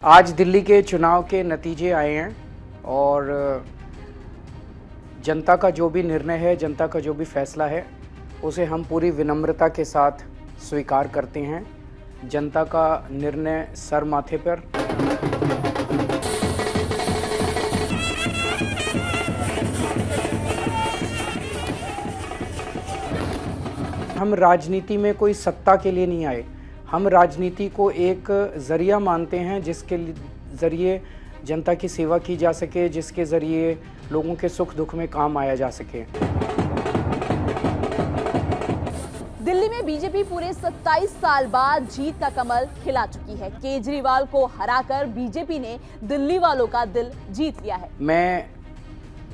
आज दिल्ली के चुनाव के नतीजे आए हैं और जनता का जो भी निर्णय है, जनता का जो भी फैसला है, उसे हम पूरी विनम्रता के साथ स्वीकार करते हैं। जनता का निर्णय सर माथे पर। हम राजनीति में कोई सत्ता के लिए नहीं आए। हम राजनीति को एक ज़रिया मानते हैं जिसके ज़रिए जनता की सेवा की जा सके, जिसके ज़रिए लोगों के सुख दुख में काम आया जा सके। दिल्ली में बीजेपी पूरे 27 साल बाद जीत का कमल खिला चुकी है। केजरीवाल को हराकर बीजेपी ने दिल्ली वालों का दिल जीत लिया है। मैं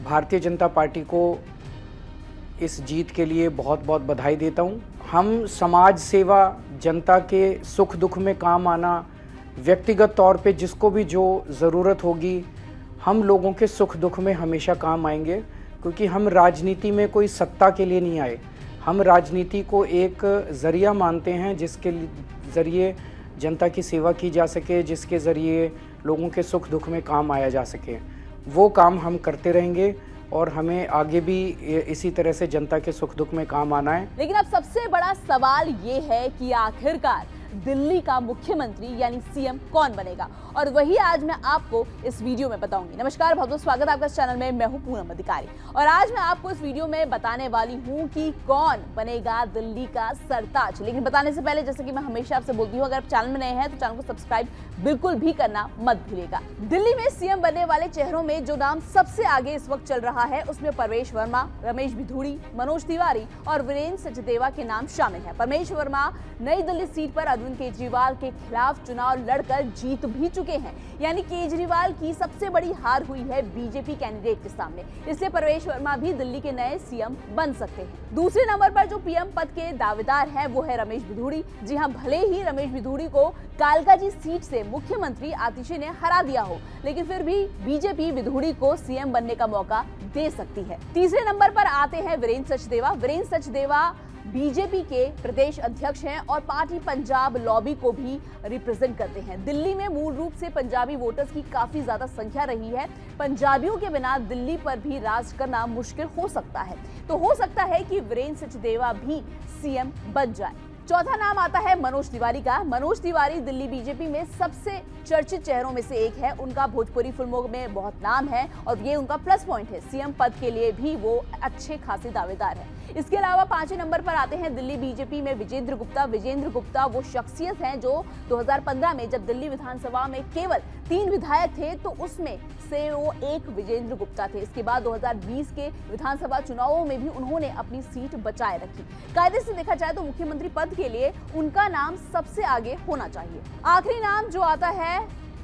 भारतीय जनता पार्टी को इस जीत के लिए बहुत बहुत बधाई देता हूं। हम समाज सेवा, जनता के सुख दुख में काम आना, व्यक्तिगत तौर पे जिसको भी जो ज़रूरत होगी, हम लोगों के सुख दुख में हमेशा काम आएंगे, क्योंकि हम राजनीति में कोई सत्ता के लिए नहीं आए। हम राजनीति को एक ज़रिया मानते हैं जिसके ज़रिए जनता की सेवा की जा सके, जिसके ज़रिए लोगों के सुख दुख में काम आया जा सके। वो काम हम करते रहेंगे और हमें आगे भी इसी तरह से जनता के सुख दुख में काम आना है। लेकिन अब सबसे बड़ा सवाल ये है कि आखिरकार दिल्ली का मुख्यमंत्री यानी सीएम कौन बनेगा, और वही आज मैं आपको इस वीडियो में बताऊंगी। नमस्कार, बहुत बहुत स्वागत है आपका इस चैनल में। मैं हूं पूनम अधिकारी और आज मैं आपको इस वीडियो में बताने वाली हूं कि कौन बनेगा दिल्ली का सरताज। लेकिन बताने से पहले, जैसे कि मैं हमेशा आपसे बोलती हूं, अगर आप चैनल में नए हैं तो चैनल को सब्सक्राइब बिल्कुल भी करना मत भूलिएगा। दिल्ली में सीएम बनने वाले चेहरों में जो नाम सबसे आगे इस वक्त चल रहा है, उसमें परवेश वर्मा, रमेश बिधूड़ी, मनोज तिवारी और वीरेंद्र सचदेवा के नाम शामिल है। परवेश वर्मा नई दिल्ली सीट पर अरविंद केजरीवाल के खिलाफ चुनाव लड़कर जीत भी चुके हैं, यानी केजरीवाल की सबसे बड़ी हार हुई है बीजेपी कैंडिडेट के सामने। इसलिए परवेश वर्मा भी दिल्ली के नए सीएम बन सकते हैं। दूसरे नंबर पर जो पीएम पद के दावेदार हैं वो है रमेश बिधूड़ी। जी हां, भले ही रमेश बिधूड़ी को कालकाजी सीट से मुख्यमंत्री आतिशी ने हरा दिया हो, लेकिन फिर भी बीजेपी बिधूड़ी को सीएम बनने का मौका दे सकती है। तीसरे नंबर पर आते हैं वीरेंद्र सचदेवा। वीरेंद्र सचदेवा बीजेपी के प्रदेश अध्यक्ष हैं और पार्टी पंजाब लॉबी को भी रिप्रेजेंट करते हैं। दिल्ली में मूल रूप से पंजाबी वोटर्स की काफी ज्यादा संख्या रही है। पंजाबियों के बिना दिल्ली पर भी राज करना मुश्किल हो सकता है, तो हो सकता है कि वीरेंद्र सचदेवा भी सीएम बन जाए। चौथा नाम आता है मनोज तिवारी का। मनोज तिवारी दिल्ली बीजेपी में सबसे चर्चित चेहरों में से एक है। उनका भोजपुरी फिल्मों में बहुत नाम है और ये उनका प्लस पॉइंट है। सीएम पद के लिए भी वो अच्छे खासे दावेदार है। इसके अलावा पांचवें नंबर पर आते हैं दिल्ली बीजेपी में विजेंद्र गुप्ता। विजेंद्र गुप्ता वो शख्सियत हैं जो 2015 में जब दिल्ली विधानसभा में केवल 3 विधायक थे तो उसमें से वो एक विजेंद्र गुप्ता थे। इसके बाद 2020 के विधानसभा चुनावों में भी उन्होंने अपनी सीट बचाए रखी। कायदे से देखा जाए तो मुख्यमंत्री पद के लिए उनका नाम सबसे आगे होना चाहिए। आखिरी नाम जो आता है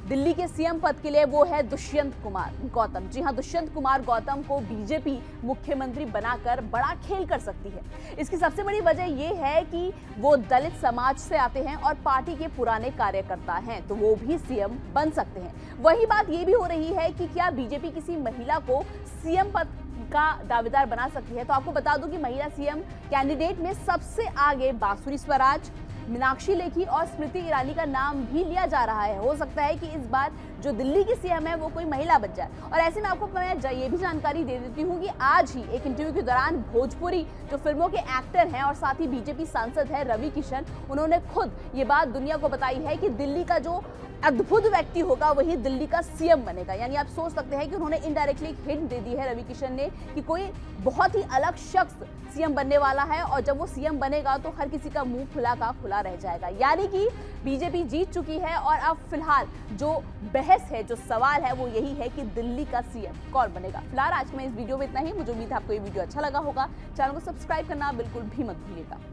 दिल्ली के सीएम पद के लिए वो है दुष्यंत कुमार गौतम। जी हां, दुष्यंत कुमार गौतम को बीजेपी मुख्यमंत्री बनाकर बड़ा खेल कर सकती है। इसकी सबसे बड़ी वजह ये है कि वो दलित समाज से आते हैं और पार्टी के पुराने कार्यकर्ता हैं, तो वो भी सीएम बन सकते हैं। वही बात ये भी हो रही है कि क्या बीजेपी किसी महिला को सीएम पद का दावेदार बना सकती है। तो आपको बता दूं कि महिला सीएम कैंडिडेट में सबसे आगे बांसुरी स्वराज, मीनाक्षी लेखी और स्मृति ईरानी का नाम भी लिया जा रहा है। हो सकता है कि इस बार जो दिल्ली की सीएम है वो कोई महिला बन जाए। और ऐसे में आपको मैं ये भी जानकारी दे देती हूँ कि आज ही एक इंटरव्यू के दौरान भोजपुरी जो फिल्मों के एक्टर हैं और साथ ही बीजेपी सांसद है रवि किशन, उन्होंने खुद ये बात दुनिया को बताई है कि दिल्ली का जो अद्भुत व्यक्ति होगा वही दिल्ली का सीएम बनेगा। यानी आप सोच सकते हैं कि उन्होंने इनडायरेक्टली एक हिंट दे दी है रवि किशन ने कि कोई बहुत ही अलग शख्स सीएम बनने वाला है और जब वो सीएम बनेगा तो हर किसी का मुंह खुला का खुला रह जाएगा। यानी कि बीजेपी जीत चुकी है और अब फिलहाल जो बहस है, जो सवाल है वो यही है कि दिल्ली का सीएम कौन बनेगा। फिलहाल आज के मैं इस वीडियो में इतना ही। मुझे उम्मीद है आपको ये वीडियो अच्छा लगा होगा। चैनल को सब्सक्राइब करना बिल्कुल भी मत भूलिएगा।